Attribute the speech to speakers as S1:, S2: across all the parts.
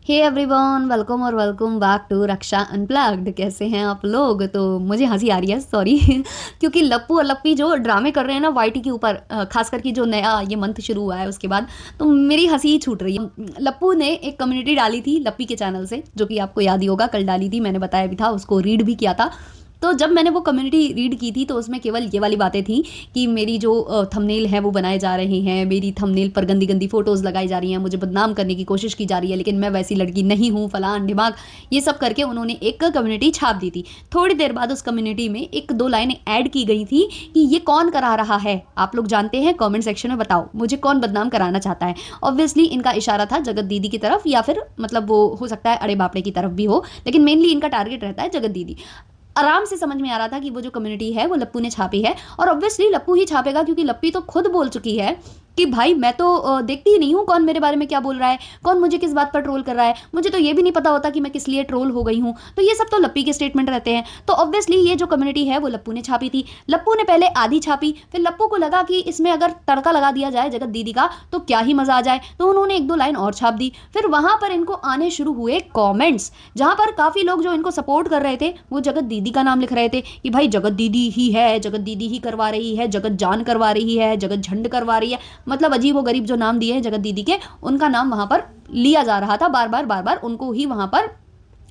S1: हे everyone, welcome और welcome back to Raksha unplugged. कैसे हैं आप लोग? तो मुझे हंसी आ रही है, सॉरी क्योंकि लप्पू और लप्पी जो ड्रामे कर रहे हैं ना वाईटी के ऊपर, खास करके जो नया ये मंथ शुरू हुआ है उसके बाद, तो मेरी हंसी ही छूट रही है। लप्पू ने एक कम्युनिटी डाली थी लप्पी के चैनल से, जो कि आपको याद ही होगा, कल डाली थी, मैंने बताया भी था, उसको रीड भी किया था। तो जब मैंने वो कम्युनिटी रीड की थी तो उसमें केवल ये वाली बातें थी कि मेरी जो थंबनेल है वो बनाए जा रहे हैं, मेरी थंबनेल पर गंदी गंदी फोटोज़ लगाई जा रही हैं, मुझे बदनाम करने की कोशिश की जा रही है, लेकिन मैं वैसी लड़की नहीं हूँ, फलान ढिमाक, ये सब करके उन्होंने एक कम्युनिटी छाप दी थी। थोड़ी देर बाद उस कम्युनिटी में एक दो लाइनें ऐड की गई थी कि ये कौन करा रहा है, आप लोग जानते हैं? कॉमेंट सेक्शन में बताओ मुझे कौन बदनाम कराना चाहता है। ऑब्वियसली इनका इशारा था जगत दीदी की तरफ, या फिर मतलब वो हो सकता है अड़े बापड़े की तरफ भी हो, लेकिन मेनली इनका टारगेट रहता है जगत दीदी। आराम से समझ में आ रहा था कि वो जो कम्युनिटी है वो लप्पू ने छापी है, और ऑब्वियसली लप्पू ही छापेगा क्योंकि लप्पी तो खुद बोल चुकी है कि भाई मैं तो देखती ही नहीं हूँ कौन मेरे बारे में क्या बोल रहा है, कौन मुझे किस बात पर ट्रोल कर रहा है, मुझे तो ये भी नहीं पता होता कि मैं किस लिए ट्रोल हो गई हूँ। तो ये सब तो लप्पी के स्टेटमेंट रहते हैं। तो ऑब्वियसली ये जो कम्युनिटी है वो लप्पू ने छापी थी। लप्पू ने पहले आधी छापी, फिर लप्पू को लगा कि इसमें अगर तड़का लगा दिया जाए जगत दीदी का तो क्या ही मजा आ जाए, तो उन्होंने एक दो लाइन और छाप दी। फिर वहां पर इनको आने शुरू हुए कॉमेंट्स, जहां पर काफी लोग जो इनको सपोर्ट कर रहे थे वो जगत दीदी का नाम लिख रहे थे कि भाई जगत दीदी ही है, जगत दीदी ही करवा रही है, जगत जान करवा रही है, जगत झंड करवा रही है। मतलब अजीब व गरीब जो नाम दिए हैं जगत दीदी के, उनका नाम वहां पर लिया जा रहा था, बार बार उनको ही वहां पर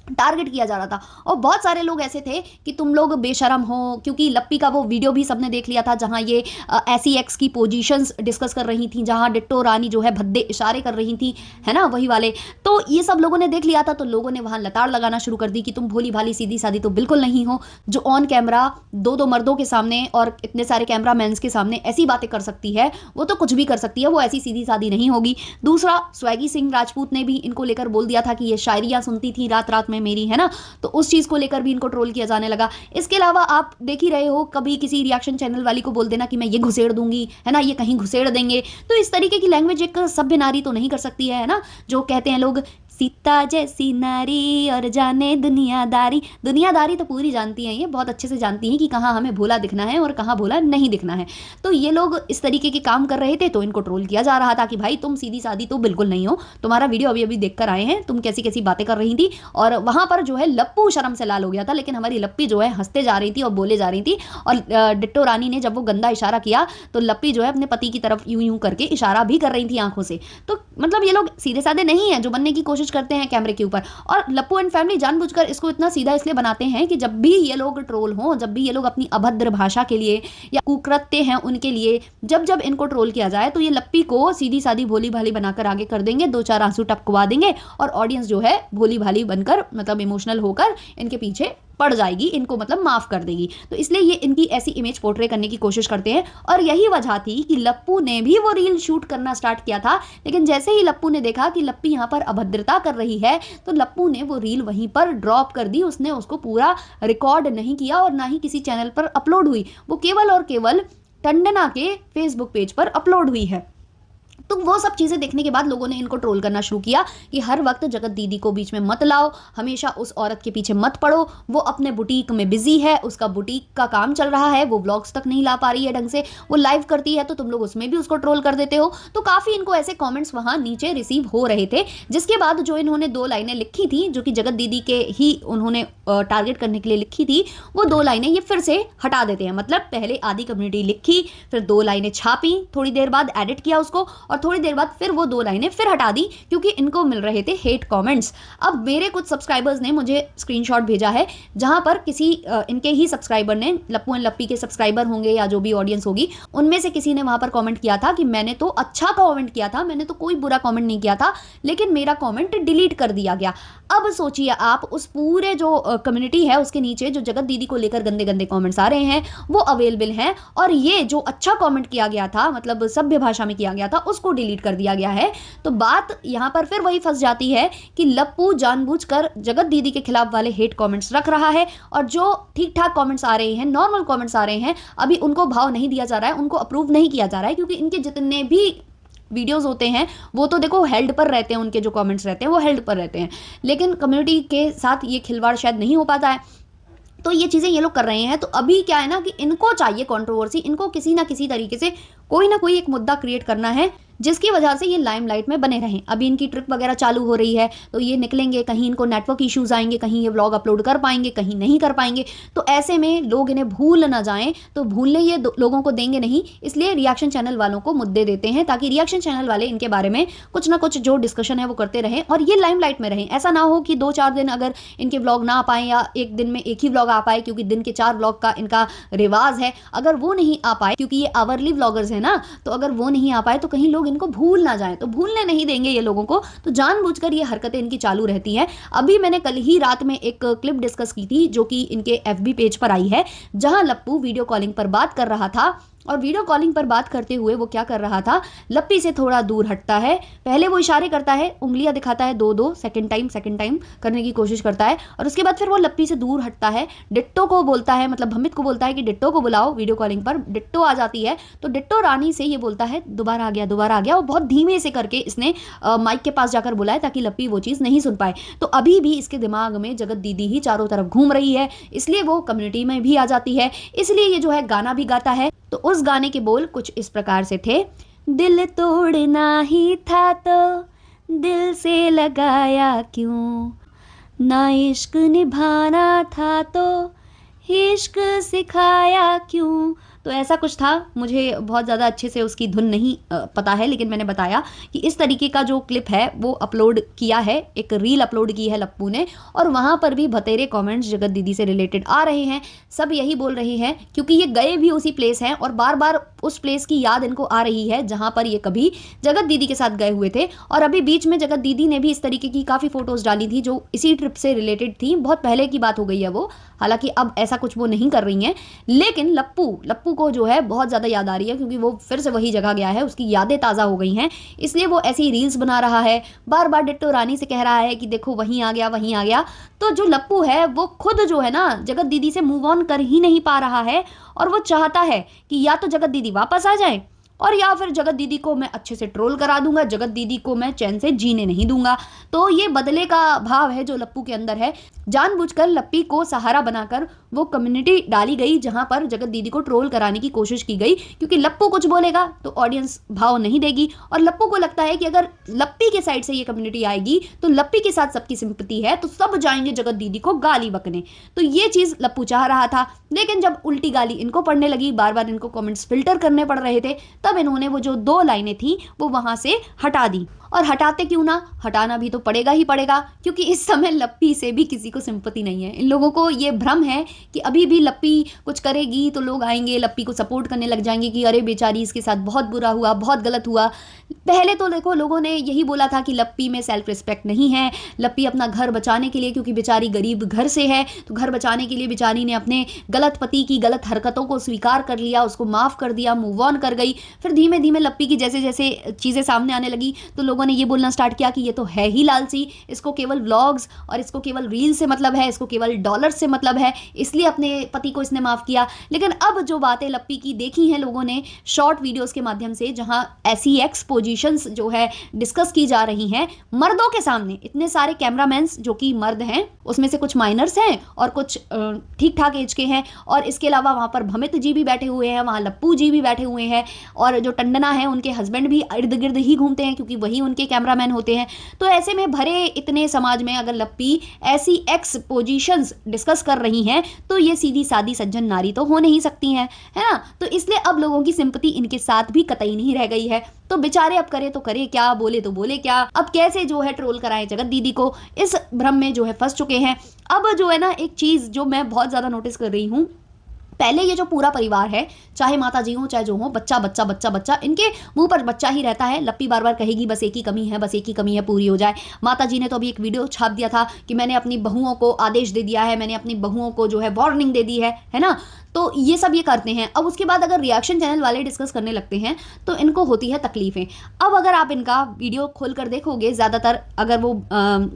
S1: टारगेट किया जा रहा था। और बहुत सारे लोग ऐसे थे कि तुम लोग बेशरम हो, क्योंकि लप्पी का वो वीडियो भी सबने देख लिया था जहां ये ऐसी एक्स की पोजीशंस डिस्कस कर रही थी, जहां डिट्टो रानी जो है भद्दे इशारे कर रही थी, है ना, वही वाले। तो ये सब लोगों ने देख लिया था, तो लोगों ने वहां लताड़ लगाना शुरू कर दी कि तुम भोली भाली सीधी सादी तो बिल्कुल नहीं हो, जो ऑन कैमरा दो दो मर्दों के सामने और इतने सारे कैमरा मैन के सामने ऐसी बातें कर सकती है, वो तो कुछ भी कर सकती है, वो ऐसी सीधी सादी नहीं होगी। दूसरा, स्वैगी सिंह राजपूत ने भी इनको लेकर बोल दिया था कि ये शायरियां सुनती थी रात रात में मेरी, है ना, तो उस चीज को लेकर भी इनको ट्रोल किया जाने लगा। इसके अलावा आप देख ही रहे हो, कभी किसी रिएक्शन चैनल वाली को बोल देना कि मैं ये घुसेड़ दूंगी, है ना, ये कहीं घुसेड़ देंगे। तो इस तरीके की लैंग्वेज एक सभ्य नारी तो नहीं कर सकती है ना, जो कहते हैं लोग सीता जैसी नारी और जाने दुनियादारी। दुनियादारी तो पूरी जानती हैं, ये बहुत अच्छे से जानती हैं कि कहाँ हमें भोला दिखना है और कहाँ भोला नहीं दिखना है। तो ये लोग इस तरीके के काम कर रहे थे, तो इनको ट्रोल किया जा रहा था कि भाई तुम सीधी सादी तो बिल्कुल नहीं हो, तुम्हारा वीडियो अभी अभी देख कर आए हैं, तुम कैसी कैसी बातें कर रही थी। और वहां पर जो है लप्पू शर्म से लाल हो गया था, लेकिन हमारी लप्पी जो है हंसते जा रही थी और बोले जा रही थी। और डिट्टो रानी ने जब वो गंदा इशारा किया तो लप्पी जो है अपने पति की तरफ यूं यूं करके इशारा भी कर रही थी आंखों से। तो मतलब ये लोग सीधे साधे नहीं है जो बनने की कोशिश करते हैं कैमरे के ऊपर। और लप्पू एंड फैमिली जानबूझकर इसको इतना सीधा इसलिए बनाते हैं कि जब भी ये लोग ट्रोल हों, जब भी ये लोग अपनी अभद्र भाषा के लिए या कुकृत्य हैं उनके लिए जब जब इनको ट्रोल किया जाए, तो ये लप्पी को सीधी सादी भोली भाली बनाकर आगे कर देंगे, दो चार आंसू टपकवा देंगे, और ऑडियंस जो है भोली भाली बनकर मतलब इमोशनल होकर इनके पीछे पड़ जाएगी, इनको मतलब माफ कर देगी। तो इसलिए ये इनकी ऐसी इमेज पोर्ट्रे करने की कोशिश करते हैं। और यही वजह थी कि लप्पू ने भी वो रील शूट करना स्टार्ट किया था, लेकिन जैसे ही लप्पू ने देखा कि लप्पी यहाँ पर अभद्रता कर रही है, तो लप्पू ने वो रील वहीं पर ड्रॉप कर दी। उसने उसको पूरा रिकॉर्ड नहीं किया और ना ही किसी चैनल पर अपलोड हुई, वो केवल और केवल टंडना के फेसबुक पेज पर अपलोड हुई है। तो वो सब चीज़ें देखने के बाद लोगों ने इनको ट्रोल करना शुरू किया कि हर वक्त जगत दीदी को बीच में मत लाओ, हमेशा उस औरत के पीछे मत पड़ो, वो अपने बुटीक में बिजी है, उसका बुटीक का काम चल रहा है, वो व्लॉग्स तक नहीं ला पा रही है ढंग से, वो लाइव करती है तो तुम लोग उसमें भी उसको ट्रोल कर देते हो। तो काफ़ी इनको ऐसे कॉमेंट्स वहाँ नीचे रिसीव हो रहे थे, जिसके बाद जो इन्होंने दो लाइनें लिखी थी, जो कि जगत दीदी के ही उन्होंने टारगेट करने के लिए लिखी थी, वो दो लाइनें ये फिर से हटा देते हैं। मतलब पहले आधी कम्युनिटी लिखी, फिर दो लाइनें छापी, थोड़ी देर बाद एडिट किया उसको, और थोड़ी देर बाद फिर वो दो लाइनें फिर हटा दी, क्योंकि इनको मिल रहे थे हेट कमेंट्स। अब मेरे कुछ सब्सक्राइबर्स ने मुझे स्क्रीनशॉट भेजा है, जहां पर किसी इनके ही सब्सक्राइबर ने, लप्पू एंड लप्पी के सब्सक्राइबर होंगे या जो भी ऑडियंस होगी, उनमें से किसी ने वहां पर कमेंट किया था कि मैंने तो अच्छा कमेंट किया था, मैंने तो कोई बुरा कमेंट नहीं किया था, लेकिन मेरा कमेंट डिलीट कर दिया गया। अब सोचिए आप, उस पूरे जो कम्युनिटी है उसके नीचे जो जगत दीदी को लेकर गंदे गंदे कमेंट्स आ रहे हैं वो अवेलेबल हैं, और ये जो अच्छा कमेंट किया गया था, मतलब सभ्य भाषा में किया गया था, उसको डिलीट कर दिया गया है। तो बात यहां पर फिर वही फंस जाती है कि लप्पू जानबूझकर जगत दीदी के खिलाफ वाले हेट कमेंट्स रख रहा है, और जो ठीक ठाक कमेंट्स आ रहे हैं, नॉर्मल कमेंट्स आ रहे हैं, अभी उनको भाव नहीं दिया जा रहा है, उनको अप्रूव नहीं किया जा रहा है, क्योंकि इनके जितने भी वीडियोस होते हैं वो तो देखो हेल्ड पर रहते हैं, उनके जो कमेंट्स रहते हैं वो हेल्ड पर रहते हैं, लेकिन कम्युनिटी के साथ ये खिलवाड़ शायद नहीं हो पाता है। तो ये चीज़ें ये लोग कर रहे हैं। तो अभी क्या है ना कि इनको चाहिए कंट्रोवर्सी, इनको किसी ना किसी तरीके से कोई ना कोई एक मुद्दा क्रिएट करना है जिसकी वजह से ये लाइमलाइट में बने रहें। अभी इनकी ट्रिप वगैरह चालू हो रही है तो ये निकलेंगे, कहीं इनको नेटवर्क इश्यूज आएंगे, कहीं ये व्लॉग अपलोड कर पाएंगे, कहीं नहीं कर पाएंगे। तो ऐसे में लोग इन्हें भूल ना जाएं, तो भूलने ये लोगों को देंगे नहीं, इसलिए रिएक्शन चैनल वालों को मुद्दे देते हैं ताकि रिएक्शन चैनल वाले इनके बारे में कुछ ना कुछ जो डिस्कशन है वो करते रहें और ये लाइमलाइट में रहें। ऐसा ना हो कि 2-4 दिन अगर इनके व्लॉग ना आ पाए या एक दिन में एक ही व्लॉग आ पाए, क्योंकि दिन के 4 व्लॉग का इनका रिवाज है, अगर वो नहीं आ पाए, क्योंकि ये आवरली व्लॉगर्स है ना, तो अगर वो नहीं आ पाए तो कहीं लोग इनको भूल ना जाए, तो भूलने नहीं देंगे ये लोगों को, तो जानबूझकर ये हरकतें इनकी चालू रहती है। अभी मैंने कल ही रात में एक क्लिप डिस्कस की थी जो कि इनके FB पेज पर आई है, जहां लप्पू वीडियो कॉलिंग पर बात कर रहा था और वीडियो कॉलिंग पर बात करते हुए वो क्या कर रहा था, लप्पी से थोड़ा दूर हटता है, पहले वो इशारे करता है, उंगलियां दिखाता है 2-2, सेकंड टाइम करने की कोशिश करता है और उसके बाद फिर वो लप्पी से दूर हटता है, डिट्टो को बोलता है, मतलब भमित को बोलता है कि डिट्टो को बुलाओ। वीडियो कॉलिंग पर डिट्टो आ जाती है तो डिट्टो रानी से ये बोलता है दोबारा आ गया, और बहुत धीमे से करके इसने माइक के पास जाकर बुलाया ताकि लप्पी वो चीज़ नहीं सुन पाए। तो अभी भी इसके दिमाग में जगत दीदी ही चारों तरफ घूम रही है, इसलिए वो कम्युनिटी में भी आ जाती है, इसलिए ये जो है गाना भी गाता है। तो उस गाने के बोल कुछ इस प्रकार से थे, दिल तोड़ना ही था तो दिल से लगाया क्यों, ना इश्क निभाना था तो इश्क सिखाया क्यों। तो ऐसा कुछ था, मुझे बहुत ज़्यादा अच्छे से उसकी धुन नहीं पता है, लेकिन मैंने बताया कि इस तरीके का जो क्लिप है वो अपलोड किया है, एक रील अपलोड की है लप्पू ने, और वहाँ पर भी बतेरे कमेंट्स जगत दीदी से रिलेटेड आ रहे हैं। सब यही बोल रहे हैं क्योंकि ये गए भी उसी प्लेस हैं और बार बार उस प्लेस की याद इनको आ रही है जहाँ पर ये कभी जगत दीदी के साथ गए हुए थे। और अभी बीच में जगत दीदी ने भी इस तरीके की काफ़ी फ़ोटोज़ डाली थी जो इसी ट्रिप से रिलेटेड थी, बहुत पहले की बात हो गई है वो, हालांकि अब ऐसा कुछ वो नहीं कर रही हैं, लेकिन लप्पू को जो है बहुत ज़्यादा याद आ रही है क्योंकि वो फिर से वही जगह गया है, उसकी यादें ताज़ा हो गई हैं, इसलिए वो ऐसी रील्स बना रहा है, बार बार डिट्टो रानी से कह रहा है कि देखो वहीं आ गया। तो जो लप्पू है वो खुद जो है ना जगत दीदी से मूव ऑन कर ही नहीं पा रहा है और वो चाहता है कि या तो जगत दीदी वापस आ जाए और या फिर जगत दीदी को मैं अच्छे से ट्रोल करा दूंगा, जगत दीदी को मैं चैन से जीने नहीं दूंगा। तो ये बदले का भाव है जो लप्पू के अंदर है। जानबूझकर लप्पी को सहारा बनाकर वो कम्युनिटी डाली गई जहां पर जगत दीदी को ट्रोल कराने की कोशिश की गई, क्योंकि लप्पू कुछ बोलेगा तो ऑडियंस भाव नहीं देगी और लप्पू को लगता है कि अगर लप्पी के साइड से ये कम्युनिटी आएगी तो लप्पी के साथ सबकी सिंपैथी है तो सब जाएंगे जगत दीदी को गाली बकने। तो ये चीज़ लप्पू चाह रहा था, लेकिन जब उल्टी गाली इनको पड़ने लगी, बार बार इनको कमेंट्स फिल्टर करने पड़ रहे थे, तब इन्होंने वो जो 2 लाइनें थी वो वहां से हटा दी। और हटाते क्यों ना, हटाना भी तो पड़ेगा ही पड़ेगा, क्योंकि इस समय लप्पी से भी किसी को सिंपैथी नहीं है। इन लोगों को ये भ्रम है कि अभी भी लप्पी कुछ करेगी तो लोग आएंगे लप्पी को सपोर्ट करने लग जाएंगे कि अरे बेचारी इसके साथ बहुत बुरा हुआ, बहुत गलत हुआ। पहले तो देखो लोगों ने यही बोला था कि लप्पी में सेल्फ रिस्पेक्ट नहीं है, लप्पी अपना घर बचाने के लिए, क्योंकि बेचारी गरीब घर से है तो घर बचाने के लिए बेचारी ने अपने गलत पति की गलत हरकतों को स्वीकार कर लिया, उसको माफ़ कर दिया, मूव ऑन कर गई। फिर धीमे धीमे लप्पी की जैसे जैसे चीज़ें सामने आने लगी तो लोगों ने ये बोलना स्टार्ट किया कि ये तो है ही लालची, इसको केवल व्लॉग्स और इसको केवल रील से मतलब है, इसको केवल डॉलर से मतलब है, इसलिए अपने पति को इसने माफ़ किया। लेकिन अब जो बातें लप्पी की देखी हैं लोगों ने शॉर्ट वीडियोस के माध्यम से, जहां ऐसी एक्स पोजीशंस जो है डिस्कस की जा रही हैं मर्दों के सामने, इतने सारे कैमरामैन्स जो कि मर्द हैं, उसमें से कुछ माइनर्स हैं और कुछ ठीक ठाक एज के हैं, और इसके अलावा वहाँ पर भमित जी भी बैठे हुए हैं, वहाँ लप्पू जी भी बैठे हुए हैं, और जो टंडना है उनके हस्बैंड भी इर्द गिर्द ही घूमते हैं क्योंकि वही उनके कैमरामैन होते हैं। तो ऐसे में भरे इतने समाज में अगर लप्पी ऐसी एक्स पोजीशंस डिस्कस कर रही हैं तो ये सीधी सादी सज्जन नारी तो हो नहीं सकती हैं, है ना। तो इसलिए अब लोगों की सिंपैथी इनके साथ भी कतई नहीं रह गई है। तो बेचारे अब करे तो करे क्या, बोले तो बोले क्या, अब कैसे जो है ट्रोल कराएं जगत दीदी को, इस भ्रम में जो है फंस चुके हैं। अब जो है ना एक चीज़ जो मैं बहुत ज़्यादा नोटिस कर रही हूँ, पहले ये जो पूरा परिवार है, चाहे माता जी हो चाहे जो हो, बच्चा बच्चा बच्चा बच्चा, इनके मुंह पर बच्चा ही रहता है। लप्पी बार बार कहेगी बस एक ही कमी है, बस एक ही कमी है, पूरी हो जाए। माता जी ने तो अभी एक वीडियो छाप दिया था कि मैंने अपनी बहुओं को आदेश दे दिया है, मैंने अपनी बहुओं को जो है वार्निंग दे दी है ना। तो ये सब ये करते हैं। अब उसके बाद अगर रिएक्शन चैनल वाले डिस्कस करने लगते हैं तो इनको होती है तकलीफें। अब अगर आप इनका वीडियो खोल कर देखोगे, ज़्यादातर अगर वो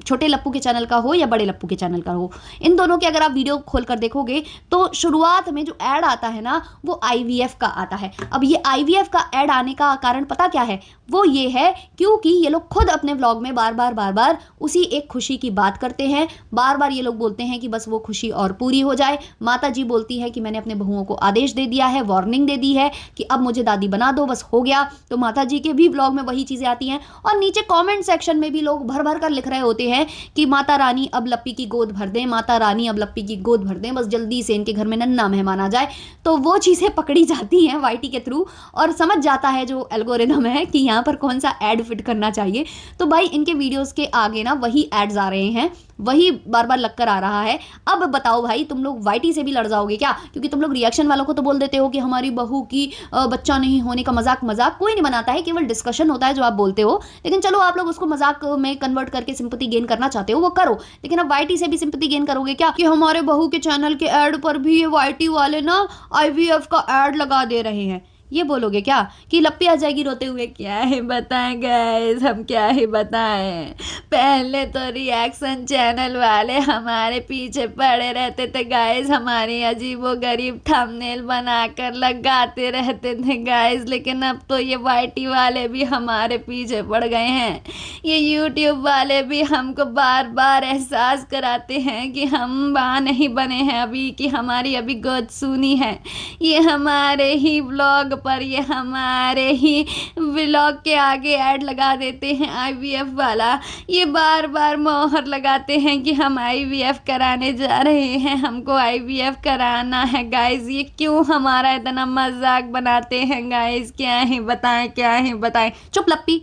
S1: छोटे लप्पू के चैनल का हो या बड़े लप्पू के चैनल का हो, इन दोनों के अगर आप वीडियो खोल कर देखोगे तो शुरुआत में जो जो ऐड आता है ना वो आईवीएफ का आता है। अब ये आईवीएफ का ऐड आने का कारण पता क्या है, वो ये है क्योंकि ये लोग खुद अपने व्लॉग में बार बार उसी एक खुशी की बात करते हैं। बार बार ये लोग बोलते हैं कि बस वो खुशी और पूरी हो जाए। माता जी बोलती है कि मैंने अपने बहुओं को आदेश दे दिया है, वार्निंग दे दी है कि अब मुझे दादी बना दो, बस हो गया। तो माता जी के भी व्लॉग में वही चीज़ें आती हैं। और नीचे कॉमेंट सेक्शन में भी लोग भर भर कर लिख रहे होते हैं कि माता रानी अब लप्पी की गोद भर दें, माता रानी अब लप्पी की गोद भर दें, बस जल्दी से इनके घर में नन्ना मेहमान आ जाए। तो वो चीज़ें पकड़ी जाती हैं वाईटी के थ्रू और समझ जाता है जो एल्गोरिदम है कि यहाँ पर कौन सा ऐड फिट करना चाहिए। तो भाई इनके वीडियोस के आगे ना वही एड्स आ रहे हैं, वही बार बार लग कर आ रहा है। अब बताओ भाई तुम लोग वाईटी से भी लड़ जाओगे क्या? क्योंकि तुम लोग रिएक्शन वालों को तो बोल देते हो कि हमारी बहू की बच्चा नहीं होने का मजाक कोई नहीं बनाता है, केवल डिस्कशन होता है जो आप बोलते हो। लेकिन चलो आप लोग उसको मजाक में कन्वर्ट करके सिंपैथी गेन करना चाहते हो वो करो, लेकिन अब वाईटी से भी सिंपैथी गेन करोगे क्या कि हमारे बहू के चैनल के ऐड पर भी ये वाईटी वाले ना आईवीएफ का ऐड लगा दे रहे हैं? ये बोलोगे क्या कि लप्पी आ जाएगी रोते हुए? क्या ही बताएं गाइस, हम क्या ही बताएं। पहले तो रिएक्शन चैनल वाले हमारे पीछे पड़े रहते थे गाइस, हमारी अजीबोगरीब थंबनेल बनाकर लगाते रहते थे गाइस, लेकिन अब तो ये वाईटी वाले भी हमारे पीछे पड़ गए हैं। ये यूट्यूब वाले भी हमको बार बार एहसास कराते हैं कि हम वहाँ नहीं बने हैं अभी, कि हमारी अभी गोद सूनी है। ये हमारे ही व्लॉग पर, ये हमारे ही व्लॉग के आगे ऐड लगा देते हैं आईवीएफ वाला। ये बार बार मोहर लगाते हैं कि हम आईवीएफ कराने जा रहे हैं, हमको आईवीएफ कराना है गाइस। ये क्यों हमारा इतना मजाक बनाते हैं गाइस? क्या ही बताएं, क्या ही बताएं। चुप लप्पी,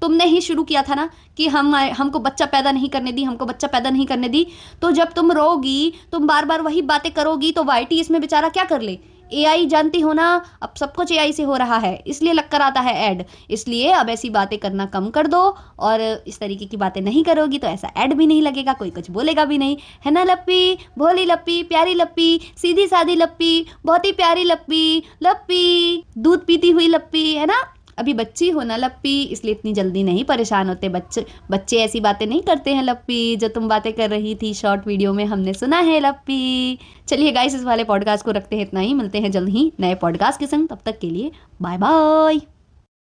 S1: तुमने ही शुरू किया था ना कि हमको बच्चा पैदा नहीं करने दी, हमको बच्चा पैदा नहीं करने दी। तो जब तुम रोगी, तुम बार बार वही बातें करोगी, तो वाईटी इसमें बेचारा क्या कर ले? एआई जानती हो ना, अब सब कुछ एआई से हो रहा है, इसलिए लग कर आता है ऐड। इसलिए अब ऐसी बातें करना कम कर दो, और इस तरीके की बातें नहीं करोगी तो ऐसा ऐड भी नहीं लगेगा, कोई कुछ बोलेगा भी नहीं, है ना लप्पी? भोली लप्पी, प्यारी लप्पी, सीधी सादी लप्पी, बहुत ही प्यारी लप्पी, लप्पी दूध पीती हुई लप्पी, है ना? अभी बच्ची हो ना लप्पी, इसलिए इतनी जल्दी नहीं परेशान होते बच्चे ऐसी बातें नहीं करते हैं लप्पी, जो तुम बातें कर रही थी शॉर्ट वीडियो में हमने सुना है लप्पी। चलिए गाइस, इस वाले पॉडकास्ट को रखते हैं इतना ही, मिलते हैं जल्द ही नए पॉडकास्ट के संग, तब तक के लिए बाय बाय।